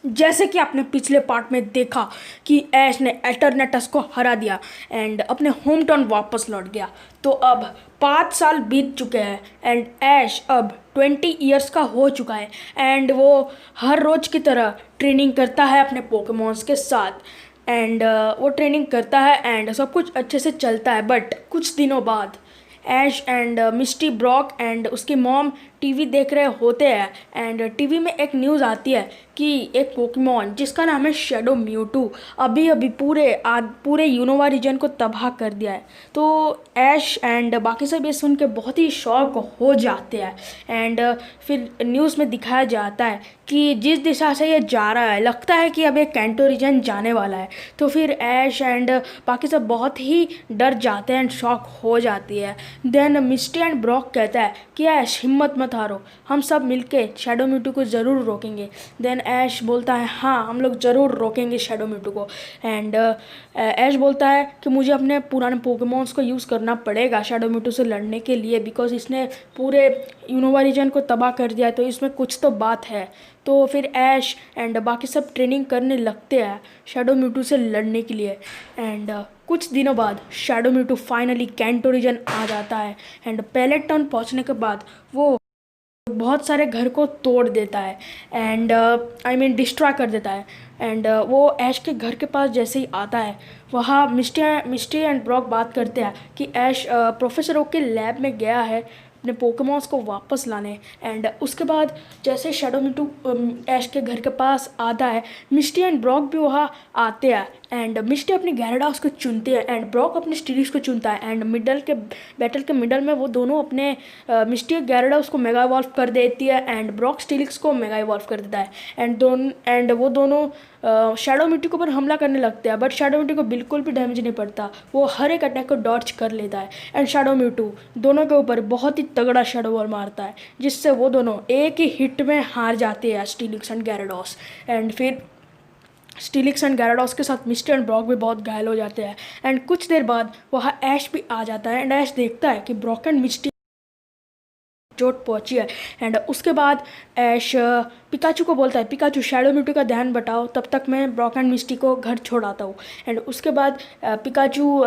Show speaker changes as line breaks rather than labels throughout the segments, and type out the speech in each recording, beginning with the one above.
जैसे कि आपने पिछले पार्ट में देखा कि ऐश ने एटर्नेटस को हरा दिया एंड अपने होम टाउन वापस लौट गया। तो अब 5 साल बीत चुके हैं एंड ऐश अब 20 ईयर्स का हो चुका है एंड वो हर रोज की तरह ट्रेनिंग करता है अपने पोकेमॉन्स के साथ एंड वो ट्रेनिंग करता है एंड सब कुछ अच्छे से चलता है। बट कुछ दिनों बाद ऐश एंड मिस्टी ब्रॉक एंड उसकी मॉम टीवी देख रहे होते हैं एंड टीवी में एक न्यूज़ आती है कि एक पोकेमॉन जिसका नाम है शेडो म्यूटू अभी अभी पूरे यूनोवा रीजन को तबाह कर दिया है। तो ऐश एंड बाकी सब ये सुन के बहुत ही शॉक हो जाते हैं एंड फिर न्यूज़ में दिखाया जाता है कि जिस दिशा से ये जा रहा है लगता है कि अब ये कैंटो रीजन जाने वाला है। तो फिर ऐश एंड बाकी सब बहुत ही डर जाते हैं एंड शॉक हो जाती है। देन मिस्टी एंड ब्रॉक कहता है कि ऐश हिम्मत मत हारो, हम सब मिलके शैडो म्यूटू को ज़रूर रोकेंगे। देन ऐश बोलता है हाँ हम लोग ज़रूर रोकेंगे शैडो म्यूटू को एंड ऐश बोलता है कि मुझे अपने पुराने पोकेमॉन्स को यूज़ करना पड़ेगा शैडो म्यूटू से लड़ने के लिए बिकॉज इसने पूरे यूनोवा रीजन को तबाह कर दिया है, तो इसमें कुछ तो बात है। तो फिर ऐश एंड बाकी सब ट्रेनिंग करने लगते हैं शैडो म्यूटू से लड़ने के लिए एंड कुछ दिनों बाद Shadow Mewtwo finally Kanto region आ जाता है एंड पैलेट टाउन पहुंचने के बाद वो बहुत सारे घर को तोड़ देता है एंड आई मीन डिस्ट्रॉय कर देता है एंड वो ऐश के घर के पास जैसे ही आता है वहाँ मिस्टी एंड ब्रॉक बात करते हैं कि ऐश प्रोफेसर ओक के लैब में गया है अपने पोकेमॉन्स को वापस लाने एंड उसके बाद जैसे शैडो मिटू ऐश के घर के पास आता है मिस्टी एंड ब्रॉक भी वहाँ आते हैं एंड मिस्टी अपनी गैराडॉस को चुनती है एंड ब्रॉक अपने स्टीलिक्स को चुनता है एंड बैटल के मिडल में वो दोनों अपने मिस्टी गैराडॉस को मेगा इवॉल्व कर देती है एंड ब्रॉक स्टीलिक्स को मेगा इवॉल्व कर देता है एंड वो दोनों शैडो मिट्टी के ऊपर हमला करने लगते हैं। बट शैडो मिट्टी को बिल्कुल भी डैमेज नहीं पड़ता, वो हर एक अटैक को डॉच कर लेता है एंड शैडो म्यूटू दोनों के ऊपर बहुत ही तगड़ा शैडो बॉल मारता है जिससे वो दोनों एक ही हिट में हार जाते हैं स्टीलिक्स एंड गैराडॉस एंड फिर स्टीलिक्स एंड गैराडॉस के साथ मिस्टर एंड ब्रॉक भी बहुत घायल हो जाते हैं एंड कुछ देर बाद वहाँ ऐश भी आ जाता है एंड ऐश देखता है कि ब्रॉक एंड मिस्टी चोट पहुंची है एंड उसके बाद ऐश पिकाचू को बोलता है पिकाचू शैडो म्यूटू का ध्यान बटाओ, तब तक मैं ब्रॉक एंड मिस्टी को घर छोड़ आता हूँ एंड उसके बाद पिकाचू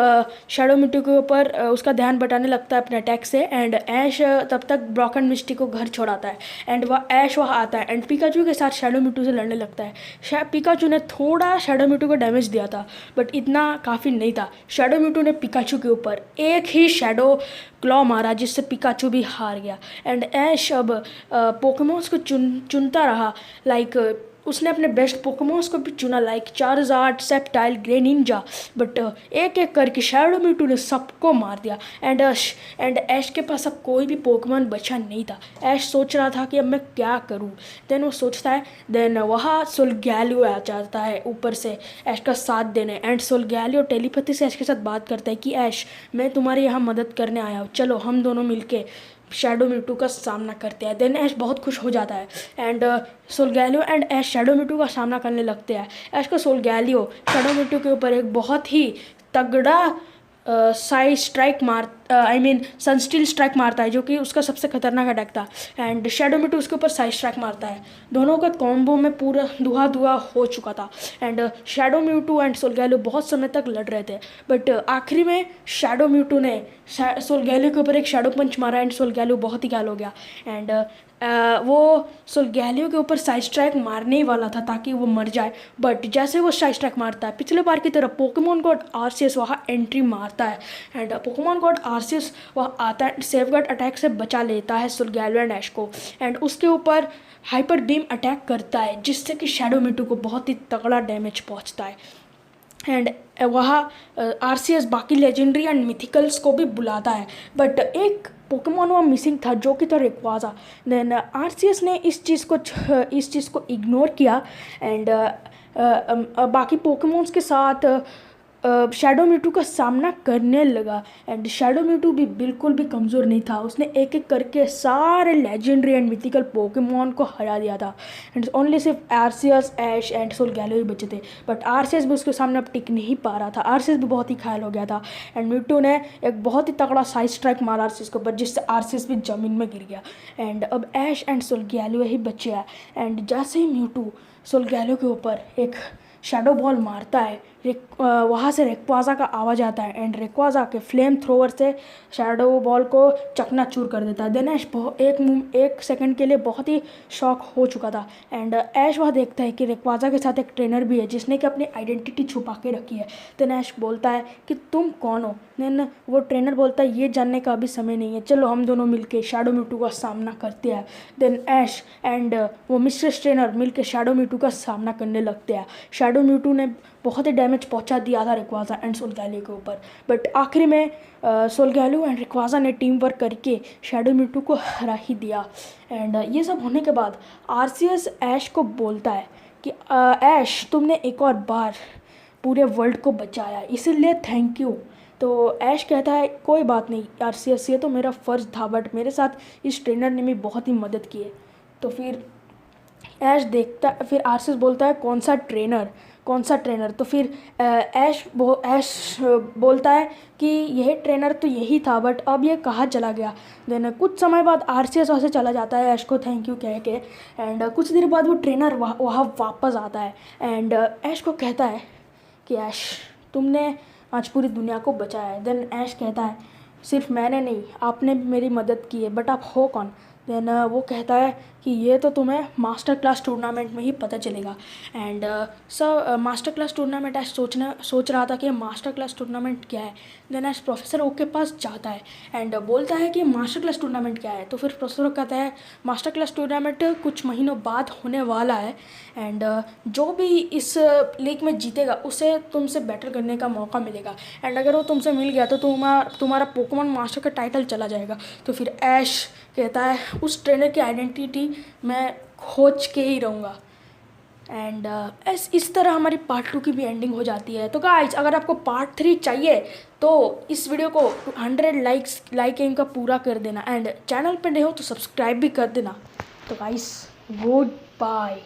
शैडो म्यूटू के ऊपर उसका ध्यान बटाने लगता है अपने अटैक से एंड ऐश तब तक ब्रॉक एंड मिस्टी को घर छोड़ाता है एंड वह ऐश वहाँ आता है एंड पिकाचू के साथ शैडो म्यूटू से लड़ने लगता है। पिकाचू ने थोड़ा शैडो म्यूटू को डैमेज दिया था बट इतना काफ़ी नहीं था। शैडो म्यूटू ने पिकाचू के ऊपर एक ही शैडो क्लॉ मारा जिससे पिकाचू भी हार गया एंड ऐश अब पोकेमॉन्स को चुनता रहा लाइक उसने अपने बेस्ट पोकेमॉन्स को भी चुना like Charizard, septile, Greninja but एक एक करके शैडो म्यूटू ने सबको मार दिया एंड ऐश के पास अब कोई भी पोकेमॉन बचा नहीं था। ऐश सोच रहा था कि अब मैं क्या करूं। देन वो सोचता है, देन वहाँ सोलगैलियो आ जाता है ऊपर से ऐश का साथ देने एंड सोलगैलियो टेलीपैथी से ऐश के साथ बात करता है कि ऐश मैं तुम्हारे यहाँ मदद करने आया हूँ, चलो हम दोनों मिलके शैडो म्यूटू का सामना करते हैं। देन ऐश बहुत खुश हो जाता है and Solgaleo and Ash Shadow Mewtwo का सामना करने लगते हैं। ऐश का सोलगैलियो शैडो म्यूटू के ऊपर एक बहुत ही तगड़ा साई स्ट्राइक सनस्टील स्ट्राइक मारता है जो कि उसका सबसे खतरनाक अटैक था एंड शैडो म्यूटू उसके ऊपर साई स्ट्राइक मारता है। दोनों का कॉम्बो में पूरा धुआं धुआं हो चुका था एंड शैडो म्यूटू एंड सोलगैलियो बहुत समय तक लड़ रहे थे बट आखिरी में शैडो म्यूटू ने सोलगैलियो के ऊपर एक शैडो पंच मारा एंड सोलगैलियो बहुत ही घायल हो गया एंड वो सोलगैलियो के ऊपर साइड स्ट्राइक मारने ही वाला था ताकि वो मर जाए बट जैसे वो साइड स्ट्राइक मारता है पिछले बार की तरह पोकेमॉन गॉड आरसीएस वहाँ एंट्री मारता है एंड पोकेमॉन गॉड आरसीएस वहाँ आता है, सेफगार्ड अटैक से बचा लेता है सोलगैलियो एंड ऐश को एंड उसके ऊपर हाइपर बीम अटैक करता है जिससे कि शैडो म्यूटू को बहुत ही तगड़ा डैमेज पहुँचता है एंड वहाँ आरसीएस बाकी लेजेंडरी एंड मिथिकल्स को भी बुलाता है बट एक पोकेमॉन वहाँ मिसिंग था जो कि था रेक्वाजा। देन आरसीएस ने इस चीज़ को इग्नोर किया एंड बाकी पोकेमॉन्स के साथ शैडो म्यूटू का सामना करने लगा एंड शैडो म्यूटू भी बिल्कुल भी कमज़ोर नहीं था। उसने एक एक करके सारे लेजेंडरी एंड मिथिकल पोकेमॉन को हरा दिया था एंड ओनली सिर्फ आरसीएस, ऐश एंड सोलगैलियो ही बचे थे बट आरसीएस भी उसके सामने अब टिक नहीं पा रहा था। आरसीएस भी बहुत ही घायल हो गया था एंड म्यूटू ने एक बहुत ही तगड़ा साइड स्ट्राइक मारा आरसीएस के ऊपर जिससे आरसीएस भी ज़मीन में गिर गया एंड अब ऐश एंड सोलगैलियो ही बचे हैं एंड जैसे ही म्यूटू सोल्गैलो के ऊपर एक शैडो बॉल मारता है। वहाँ से रेक्वाज़ा का आवाज़ आता है एंड रेक्वाज़ा के फ्लेम थ्रोवर से शैडो बॉल को चकनाचूर कर देता है। देन ऐश एक सेकंड के लिए बहुत ही शॉक हो चुका था एंड ऐश वह देखता है कि रेक्वाज़ा के साथ एक ट्रेनर भी है जिसने कि अपनी आइडेंटिटी छुपा के रखी है। देन ऐश बोलता है कि तुम कौन हो। देन वो ट्रेनर बोलता है ये जानने का अभी समय नहीं है, चलो हम दोनों मिलके शैडो म्यूटू का सामना करते हैं। देन ऐश एंड वो मिस्टर ट्रेनर मिलके शैडो म्यूटू का सामना करने लगते हैं। शैडो म्यूटू ने बहुत ही डैमेज पहुंचा दिया था रेक्वाज़ा एंड सोल्गैलो के ऊपर, बट आखिरी में सोल्गैलो एंड रेक्वाज़ा ने टीम वर्क करके शैडो म्यूटू को हरा ही दिया। एंड ये सब होने के बाद आर्सियस ऐश को बोलता है कि ऐश तुमने एक और बार पूरे वर्ल्ड को बचाया, इसीलिए थैंक यू। तो ऐश कहता है कोई बात नहीं आर्सियस, ये तो मेरा फ़र्ज़ था, बट मेरे साथ इस ट्रेनर ने भी बहुत ही मदद की है। तो फिर फिर आर्सियस बोलता है कौन सा ट्रेनर। तो फिर ऐश बोलता है कि यह ट्रेनर तो यही था, बट अब ये कहाँ चला गया। देन कुछ समय बाद आर्सियस वहाँ से चला जाता है ऐश को थैंक यू कह के एंड कुछ देर बाद वो ट्रेनर वहाँ वापस आता है एंड ऐश को कहता है कि ऐश तुमने आज पूरी दुनिया को बचाया है। देन ऐश कहता है सिर्फ मैंने नहीं, आपने भी मेरी मदद की है, बट आप हो कौन। देन वो कहता है कि ये तो तुम्हें मास्टर क्लास टूर्नामेंट में ही पता चलेगा। एंड मास्टर क्लास टूर्नामेंट ऐश सोच रहा था कि मास्टर क्लास टूर्नामेंट क्या है। देन ऐश प्रोफेसर ओक के पास जाता है एंड बोलता है कि मास्टर क्लास टूर्नामेंट क्या है। तो फिर प्रोफेसर ओक कहता है मास्टर क्लास टूर्नामेंट कुछ महीनों बाद होने वाला है एंड जो भी इस लीग में जीतेगा उसे तुमसे बैटल करने का मौका मिलेगा एंड अगर वो तुमसे मिल गया तो तुम्हारा पोकेमॉन मास्टर का टाइटल चला जाएगा। तो फिर ऐश कहता है उस ट्रेनर की आइडेंटिटी मैं खोज के ही रहूँगा। एंड इस तरह हमारी पार्ट 2 की भी एंडिंग हो जाती है। तो गाइस अगर आपको पार्ट 3 चाहिए तो इस वीडियो को 100 लाइक का पूरा कर देना एंड चैनल पे नए हो तो सब्सक्राइब भी कर देना। तो गाइस गुड बाय।